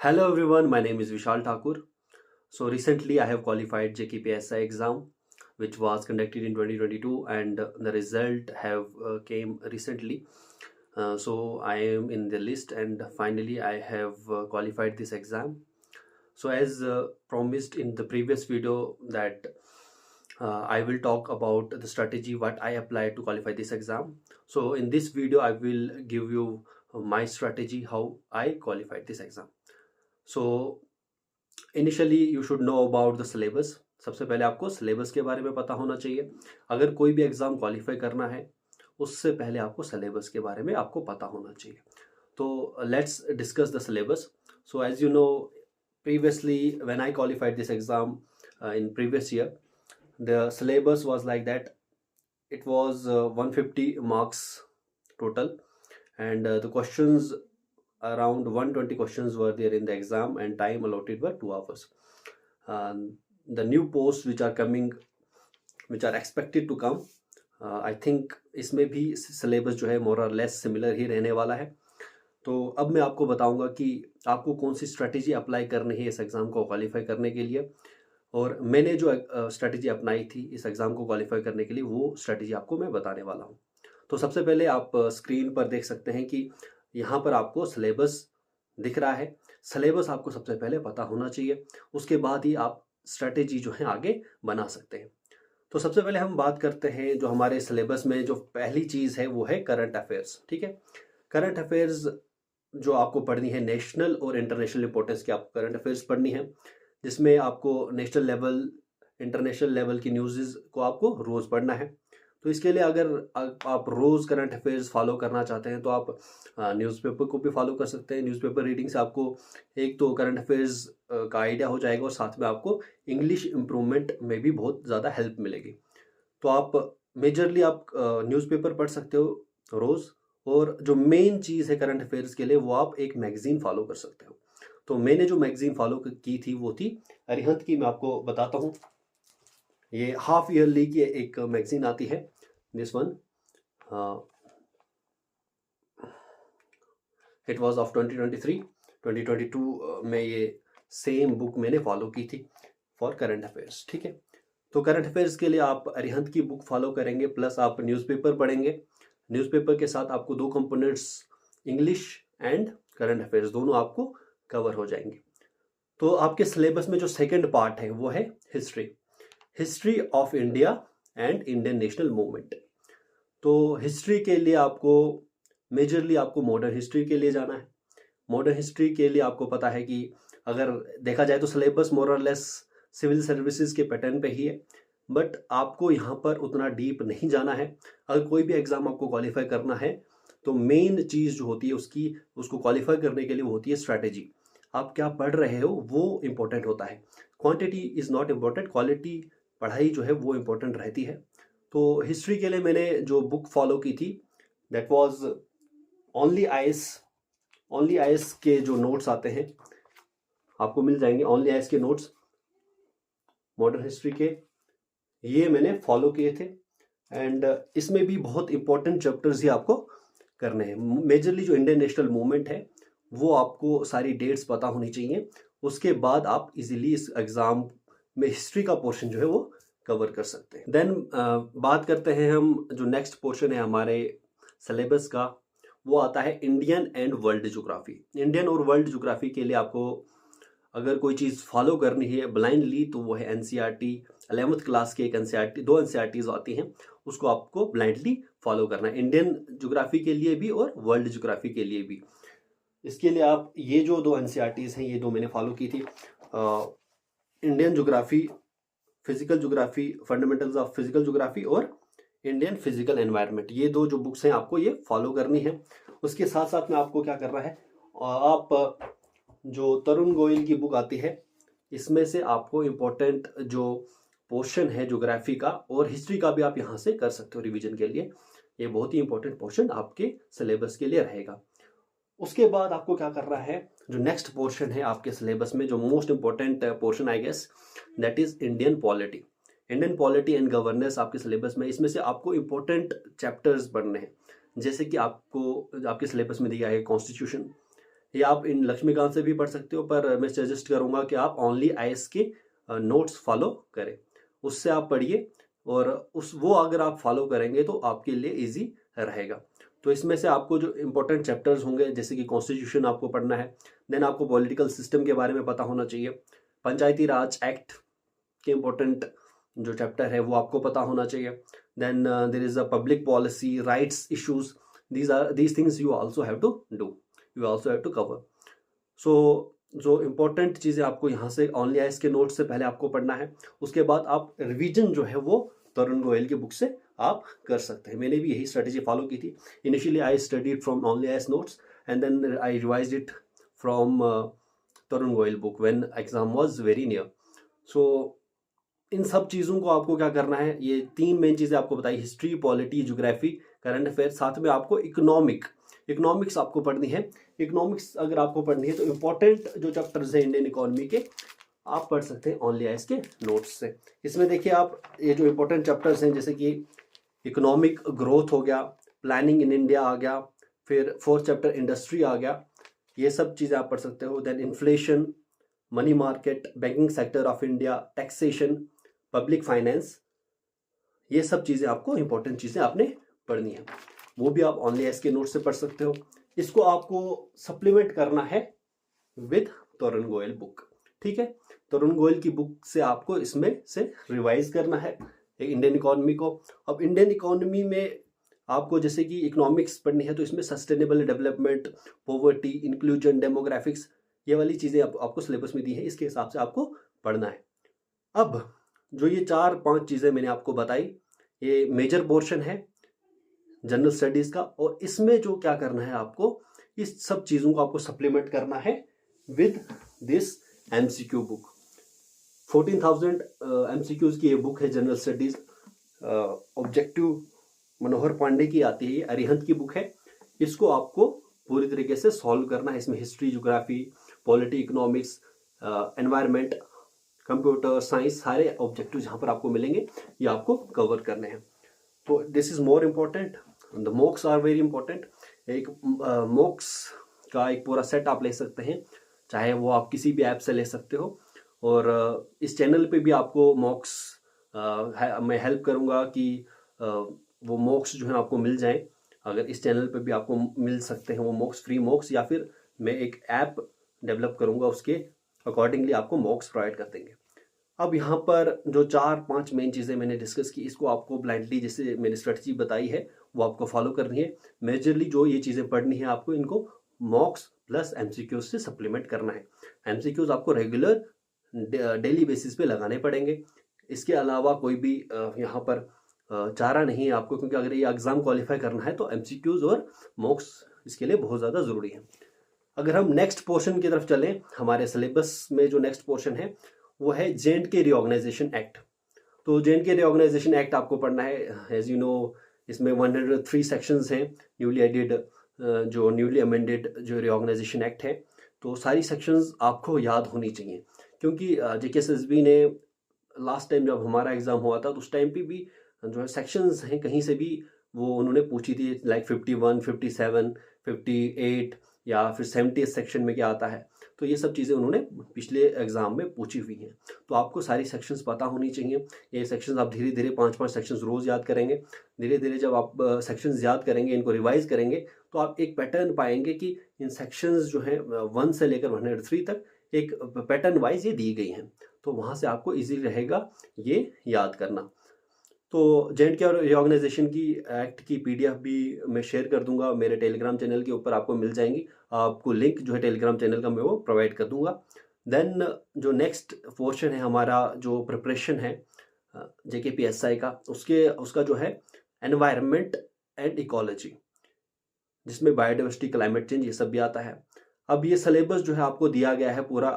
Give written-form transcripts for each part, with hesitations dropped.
Hello everyone, my name is Vishal Thakur. So recently I have qualified JKPSI exam which was conducted in 2022 and the result have came recently. So I am in the list and finally I have qualified this exam. So as promised in the previous video that I will talk about the strategy what I applied to qualify this exam. So in this video I will give you my strategy how I qualified this exam. So initially you should know about the syllabus. सबसे पहले आपको syllabus के बारे में पता होना चाहिए। अगर कोई भी एग्ज़ाम क्वालिफाई करना है उससे पहले आपको सिलेबस के बारे में आपको पता होना चाहिए। तो let's discuss the syllabus. So as you know previously when I qualified this exam in previous year, the syllabus was like that. It was 150 marks total, and the questions around 120 questions were there in the exam and time allotted were 2 hours. The new posts which are coming, which are expected to come, I think इसमें भी syllabus जो है मोर और less similar ही रहने वाला है। तो अब मैं आपको बताऊंगा कि आपको कौन सी स्ट्रेटेजी अप्लाई करनी है इस एग्ज़ाम को क्वालिफाई करने के लिए, और मैंने जो स्ट्रेटेजी अपनाई थी इस एग्ज़ाम को क्वालिफाई करने के लिए वो स्ट्रेटेजी आपको मैं बताने वाला हूँ। तो सबसे पहले आप स्क्रीन पर देख सकते हैं कि यहाँ पर आपको सिलेबस दिख रहा है। सिलेबस आपको सबसे पहले पता होना चाहिए, उसके बाद ही आप स्ट्रेटेजी जो है आगे बना सकते हैं। तो सबसे पहले हम बात करते हैं जो हमारे सिलेबस में जो पहली चीज़ है वो है करंट अफेयर्स। ठीक है, करंट अफेयर्स जो आपको पढ़नी है, नेशनल और इंटरनेशनल इंपॉर्टेंस की आपको करंट अफेयर्स पढ़नी है, जिसमें आपको नेशनल लेवल इंटरनेशनल लेवल की न्यूज़ को आपको रोज़ पढ़ना है। तो इसके लिए अगर आप रोज़ करंट अफेयर्स फॉलो करना चाहते हैं तो आप न्यूज़पेपर को भी फॉलो कर सकते हैं। न्यूज़पेपर रीडिंग से आपको एक तो करंट अफेयर्स का आइडिया हो जाएगा और साथ में आपको इंग्लिश इम्प्रूवमेंट में भी बहुत ज़्यादा हेल्प मिलेगी। तो आप मेजरली आप न्यूज़पेपर पढ़ सकते हो रोज़, और जो मेन चीज़ है करंट अफेयर्स के लिए वो आप एक मैगज़ीन फॉलो कर सकते हो। तो मैंने जो मैगज़ीन फॉलो की थी वो थी अरिहंत की। मैं आपको बताता हूँ, ये हाफ ईयरली की एक मैगज़ीन आती है, this one. It was of 2023 2022 में ये सेम बुक मैंने फॉलो की थी फॉर करंट अफेयर्स। ठीक है, तो करंट अफेयर्स के लिए आप अरिहंत की बुक फॉलो करेंगे, प्लस आप न्यूज़पेपर पढ़ेंगे। न्यूज़पेपर के साथ आपको 2 components English and current affairs दोनों आपको कवर हो जाएंगे। तो आपके सिलेबस में जो सेकंड पार्ट है वो है history of India and Indian national movement. तो हिस्ट्री के लिए आपको मेजरली आपको मॉडर्न हिस्ट्री के लिए जाना है। मॉडर्न हिस्ट्री के लिए आपको पता है कि अगर देखा जाए तो सिलेबस मोर और लेस सिविल सर्विसेज के पैटर्न पे ही है, बट आपको यहाँ पर उतना डीप नहीं जाना है। अगर कोई भी एग्ज़ाम आपको क्वालिफाई करना है तो मेन चीज़ जो होती है उसको क्वालिफाई करने के लिए वो होती है स्ट्रैटेजी। आप क्या पढ़ रहे हो वो इम्पोर्टेंट होता है। Quantity is not important, quality पढ़ाई जो है वो इम्पोर्टेंट रहती है। तो हिस्ट्री के लिए मैंने जो बुक फॉलो की थी दैट वाज ओनली आईएएस के जो नोट्स आते हैं आपको मिल जाएंगे, ओनली आईएएस के नोट्स मॉडर्न हिस्ट्री के, ये मैंने फॉलो किए थे। एंड इसमें भी बहुत इंपॉर्टेंट चैप्टर्स ही आपको करने हैं। मेजरली जो इंडियन नेशनल मूवमेंट है वो आपको सारी डेट्स पता होनी चाहिए, उसके बाद आप इजीली इस एग्ज़ाम में हिस्ट्री का पोर्शन जो है वो कवर कर सकते हैं। देन बात करते हैं हम, जो नेक्स्ट पोर्शन है हमारे सिलेबस का वो आता है Indian and world geography. Indian और वर्ल्ड ज्योग्राफी के लिए आपको अगर कोई चीज़ फॉलो करनी है ब्लाइंडली तो वो है एनसीईआरटी। 11th क्लास की एक एनसीईआरटी, 2 एनसीईआरटीज आती हैं, उसको आपको ब्लाइंडली फॉलो करना है, इंडियन ज्योग्राफी के लिए भी और वर्ल्ड ज्योग्राफी के लिए भी। इसके लिए आप ये जो 2 एनसीईआरटीज हैं ये 2 मैंने फॉलो की थी, Indian geography, physical geography, fundamentals of physical geography और इंडियन फिजिकल एनवायरनमेंट। ये 2 जो बुक्स हैं आपको ये फॉलो करनी है। उसके साथ साथ में आपको क्या करना है, आप जो तरुण गोयल की बुक आती है इसमें से आपको इम्पोर्टेंट जो पोर्शन है ज्योग्राफी का और हिस्ट्री का भी आप यहाँ से कर सकते हो रिवीजन के लिए। ये बहुत ही इंपॉर्टेंट पोर्शन आपके सिलेबस के लिए रहेगा। उसके बाद आपको क्या करना है, जो नेक्स्ट पोर्शन है आपके सिलेबस में, जो most important portion I guess, that is Indian polity. Indian polity and governance आपके सिलेबस में, इसमें से आपको इंपॉर्टेंट चैप्टर्स पढ़ने हैं, जैसे कि आपको आपके सिलेबस में दिया है कॉन्स्टिट्यूशन, या आप इन लक्ष्मीकांत से भी पढ़ सकते हो, पर मैं सजेस्ट करूंगा कि आप ओनली आईएएस के नोट्स फॉलो करें, उससे आप पढ़िए, और वो अगर आप फॉलो करेंगे तो आपके लिए इजी रहेगा। तो इसमें से आपको जो इंपॉर्टेंट चैप्टर्स होंगे, जैसे कि कॉन्स्टिट्यूशन आपको पढ़ना है, देन आपको पॉलिटिकल सिस्टम के बारे में पता होना चाहिए, पंचायती राज एक्ट के इंपॉर्टेंट जो चैप्टर है वो आपको पता होना चाहिए, then there is a public policy, rights issues, these things you also have to do, you also have to cover। so जो इम्पोर्टेंट चीज़ें आपको यहाँ से ओनली आईएएस के नोट्स से पहले आपको पढ़ना है, उसके बाद आप रिवीजन जो है वो तरुण गोयल की बुक से आप कर सकते हैं। मैंने भी यही स्ट्रेटेजी फॉलो की थी। Initially I studied from only IAS notes and then I revised it from Tarun Goyal book when exam was very near. So इन सब चीज़ों को आपको क्या करना है, ये 3 मेन चीज़ें आपको बताई, history, polity, geography, current affair, साथ में आपको इकोनॉमिक्स आपको पढ़नी है। इकोनॉमिक्स अगर आपको पढ़नी है तो इम्पोर्टेंट जो चैप्टर्स हैं इंडियन इकोनॉमी के, आप पढ़ सकते हैं ओनली आईएएस के नोट्स से। इसमें देखिए आप, ये जो इम्पोर्टेंट चैप्टर्स हैं जैसे कि इकोनॉमिक ग्रोथ हो गया, प्लानिंग इन इंडिया आ गया, फिर 4th चैप्टर इंडस्ट्री आ गया, ये सब चीज़ें आप पढ़ सकते हो। Then inflation, money market, banking sector of India, taxation, public finance, ये सब चीज़ें आपको इंपॉर्टेंट चीज़ें आपने पढ़नी है, वो भी आप ओनली आईएएस के नोट से पढ़ सकते हो। इसको आपको सप्लीमेंट करना है विद तरुण गोयल बुक, ठीक है। तरुण गोयल की बुक से आपको इसमें से रिवाइज करना है इंडियन इकोनॉमी को। अब इंडियन इकोनॉमी में आपको जैसे कि इकोनॉमिक्स पढ़नी है तो इसमें sustainable development, poverty, inclusion, demographics, ये वाली चीज़ें आपको सिलेबस में दी है, इसके हिसाब से आपको पढ़ना है। अब जो ये 4-5 चीज़ें मैंने आपको बताई, ये मेजर पोर्शन है जनरल स्टडीज़ का, और इसमें जो क्या करना है आपको, इस सब चीज़ों को आपको सप्लीमेंट करना है with this MCQ book. 14,000 MCQs की ये बुक है जनरल स्टडीज़, ऑब्जेक्टिव मनोहर पांडे की आती है, ये अरिहंत की बुक है। इसको आपको पूरी तरीके से सॉल्व करना है। इसमें history, geography, polity, economics, environment, computer science, सारे ऑब्जेक्टिव जहाँ पर आपको मिलेंगे ये आपको कवर करने हैं। तो this is more important, the mocks are very important. एक मॉक्स का एक पूरा सेट आप ले सकते हैं, चाहे वो आप किसी भी ऐप से ले सकते हो, और इस चैनल पे भी आपको मॉक्स मैं हेल्प करूँगा कि वो मॉक्स जो है आपको मिल जाए। अगर इस चैनल पे भी आपको मिल सकते हैं वो मॉक्स, फ्री मॉक्स, या फिर मैं एक ऐप डेवलप करूँगा, उसके अकॉर्डिंगली आपको मॉक्स प्रोवाइड कर देंगे। अब यहाँ पर जो 4-5 मेन चीज़ें मैंने डिस्कस की, इसको आपको ब्लाइंडली जैसे मैंने स्ट्रेटजी बताई है वो आपको फॉलो करनी है। मेजरली जो ये चीज़ें पढ़नी है आपको, इनको मॉक्स प्लस एमसीक्यूज से सप्लीमेंट करना है। एमसीक्यूज आपको रेगुलर डेली बेसिस पे लगाने पड़ेंगे। इसके अलावा कोई भी यहाँ पर चारा नहीं है आपको, क्योंकि अगर ये एग्ज़ाम क्वालिफाई करना है तो एमसीक्यूज और मॉक्स इसके लिए बहुत ज़्यादा ज़रूरी है। अगर हम नेक्स्ट पोर्शन की तरफ चलें, हमारे सिलेबस में जो नेक्स्ट पोर्शन है वो है J&K रिऑर्गेनाइजेशन एक्ट। तो J&K रिऑर्गेनाइजेशन एक्ट आपको पढ़ना है। एज यू नो, इसमें 103 सेक्शंस हैं, न्यूली एडेड जो न्यूली अमेंडेड जो रिऑर्गेनाइजेशन एक्ट है। तो सारी सेक्शंस आपको याद होनी चाहिए, क्योंकि JKSSB ने लास्ट टाइम जब हमारा एग्ज़ाम हुआ था तो उस टाइम पे भी जो है सेक्शंस हैं कहीं से भी वो उन्होंने पूछी थी, लाइक 51, 57, 58 या फिर 70 सेक्शन में क्या आता है। तो ये सब चीज़ें उन्होंने पिछले एग्जाम में पूछी हुई हैं। तो आपको सारी सेक्शंस पता होनी चाहिए। ये सेक्शंस आप धीरे धीरे 5-5 सेक्शंस रोज़ याद करेंगे। धीरे धीरे जब आप सेक्शंस याद करेंगे, इनको रिवाइज करेंगे, तो आप एक पैटर्न पाएंगे कि इन सेक्शंस जो हैं 1 से लेकर 103 तक एक पैटर्न वाइज ये दी गई हैं। तो वहाँ से आपको ईजी रहेगा ये याद करना। तो J&K रिऑर्गेनाइजेशन की एक्ट की PDF भी मैं शेयर कर दूंगा मेरे टेलीग्राम चैनल के ऊपर, आपको मिल जाएंगी। आपको लिंक जो है टेलीग्राम चैनल का मैं वो प्रोवाइड कर दूंगा। देन जो नेक्स्ट पोर्शन है हमारा, जो प्रिपरेशन है JKPSI का, उसका जो है एनवायरनमेंट एंड इकोलॉजी, जिसमें बायोडाइवर्सिटी, क्लाइमेट चेंज, ये सब भी आता है। अब ये सिलेबस जो है आपको दिया गया है पूरा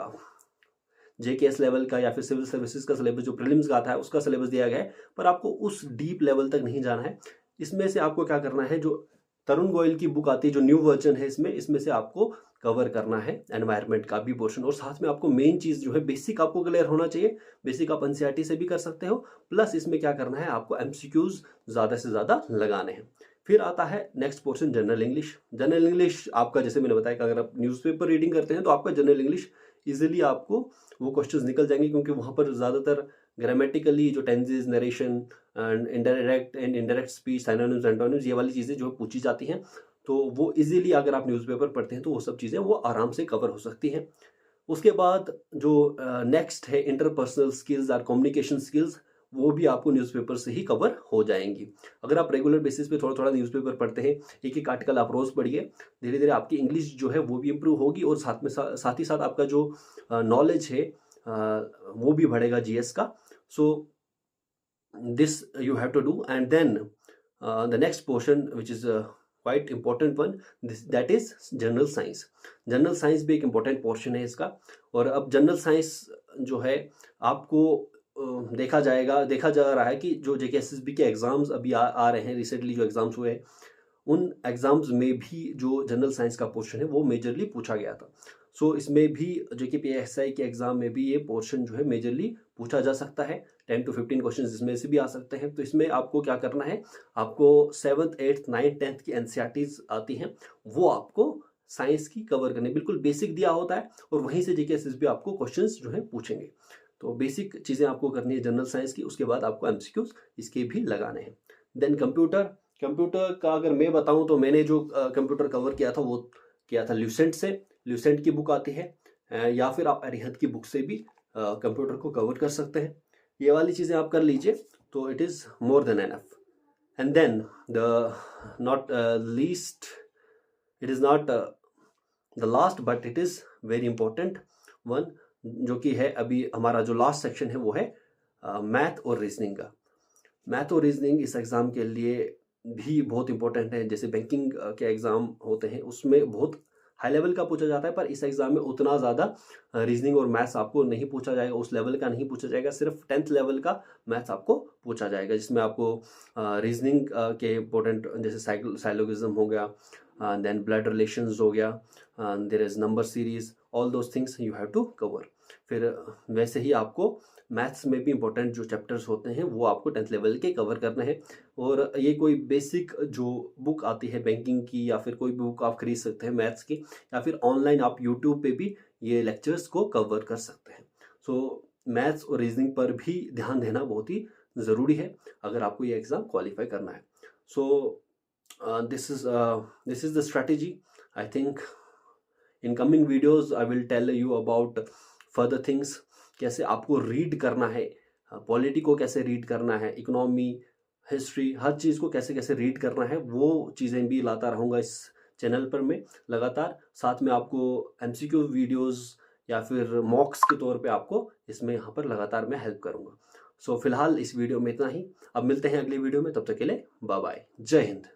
JKS लेवल का या फिर सिविल सर्विसेज का सिलेबस जो प्रीलिम्स का आता है उसका सिलेबस दिया गया है, पर आपको उस डीप लेवल तक नहीं जाना है। इसमें से आपको क्या करना है, जो तरुण गोयल की बुक आती है, जो न्यू वर्जन है, इसमें से आपको कवर करना है एनवायरनमेंट का भी पोर्शन, और साथ में आपको मेन चीज़ जो है बेसिक आपको क्लियर होना चाहिए। बेसिक आप NCERT से भी कर सकते हो, प्लस इसमें क्या करना है, आपको MCQs ज़्यादा से ज़्यादा लगाने हैं। फिर आता है next portion general English. General English आपका, जैसे मैंने बताया कि अगर आप न्यूज़पेपर रीडिंग करते हैं तो आपका जनरल इंग्लिश इजीली आपको वो क्वेश्चंस निकल जाएंगे, क्योंकि वहाँ पर ज़्यादातर ग्रामेटिकली जो tenses, narration and indirect speech, synonyms, antonyms, ये वाली चीज़ें जो पूछी जाती हैं, तो वो इजीली अगर आप न्यूज़पेपर पढ़ते हैं तो वो सब चीज़ें वो आराम से कवर हो सकती हैं। उसके बाद जो नेक्स्ट है इंटरपर्सनल स्किल्स और कम्युनिकेशन स्किल्स, वो भी आपको न्यूज़पेपर से ही कवर हो जाएंगी। अगर आप रेगुलर बेसिस पे थोड़ा थोड़ा न्यूज़पेपर पढ़ते हैं, एक एक आर्टिकल आप रोज़ पढ़िए, धीरे धीरे आपकी इंग्लिश जो है वो भी इम्प्रूव होगी, और साथ ही साथ आपका जो नॉलेज है वो भी बढ़ेगा जीएस का। So this you have to do, and then the next portion which is quite important one, that is general science. General science भी एक इम्पॉर्टेंट पोर्शन है इसका। और अब जनरल साइंस जो है आपको देखा जा रहा है कि जो जेकेएसएसबी के एग्ज़ाम्स अभी आ रहे हैं, रिसेंटली जो एग्ज़ाम्स हुए हैं, उन एग्ज़ाम्स में भी जो जनरल साइंस का पोर्शन है वो मेजरली पूछा गया था। सो इसमें भी जेकेपीएसआई के एग्ज़ाम में भी ये पोर्शन जो है मेजरली पूछा जा सकता है। 10 to 15 क्वेश्चन इसमें से भी आ सकते हैं। तो इसमें आपको क्या करना है, आपको 7th 8th 9th 10th की एनसीईआरटीज आती हैं, वो आपको साइंस की कवर करनी, बिल्कुल बेसिक दिया होता है, और वहीं से जेकेएसएसबी आपको क्वेश्चंस जो है पूछेंगे। तो बेसिक चीज़ें आपको करनी है जनरल साइंस की, उसके बाद आपको एमसीक्यूज इसके भी लगाने हैं। देन कंप्यूटर का अगर मैं बताऊं तो मैंने जो कंप्यूटर कवर किया था वो किया था ल्यूसेंट से। ल्यूसेंट की बुक आती है, या फिर आप अरिहंत की बुक से भी कंप्यूटर को कवर कर सकते हैं। ये वाली चीज़ें आप कर लीजिए तो it is more than enough. And then the not least, it is not the last but it is very important one, जो कि है अभी हमारा जो लास्ट सेक्शन है वो है मैथ और रीजनिंग का। मैथ और रीजनिंग इस एग्ज़ाम के लिए भी बहुत इंपॉर्टेंट है। जैसे बैंकिंग के एग्ज़ाम होते हैं उसमें बहुत हाई लेवल का पूछा जाता है, पर इस एग्ज़ाम में उतना ज़्यादा रीजनिंग और मैथ्स आपको नहीं पूछा जाएगा, उस लेवल का नहीं पूछा जाएगा। सिर्फ 10th लेवल का मैथ्स आपको पूछा जाएगा, जिसमें आपको रीजनिंग के इंपॉर्टेंट जैसे साइलोगिज्म हो गया, देन ब्लड रिलेशंस हो गया, there is number series, all those things you have to cover. फिर वैसे ही आपको मैथ्स में भी इंपॉर्टेंट जो चैप्टर्स होते हैं वो आपको 10th लेवल के कवर करने हैं। और ये कोई बेसिक जो बुक आती है बैंकिंग की, या फिर कोई भी बुक आप खरीद सकते हैं मैथ्स की, या फिर ऑनलाइन आप यूट्यूब पे भी ये लेक्चर्स को कवर कर सकते हैं। सो मैथ्स और रीजनिंग पर भी ध्यान देना बहुत ही ज़रूरी है अगर आपको ये एग्ज़ाम क्वालिफाई करना है। So this is the strategy. I think in coming videos I will tell you about further things, कैसे आपको रीड करना है, पॉलिटी को कैसे रीड करना है, इकोनॉमी, हिस्ट्री, हर चीज़ को कैसे कैसे रीड करना है, वो चीज़ें भी लाता रहूँगा इस चैनल पर मैं लगातार। साथ में आपको एमसीक्यू वीडियोस या फिर मॉक्स के तौर पे आपको इसमें यहाँ पर लगातार मैं हेल्प करूँगा। सो फिलहाल इस वीडियो में इतना ही। अब मिलते हैं अगली वीडियो में, तब तक के लिए बाय बाय, जय हिंद।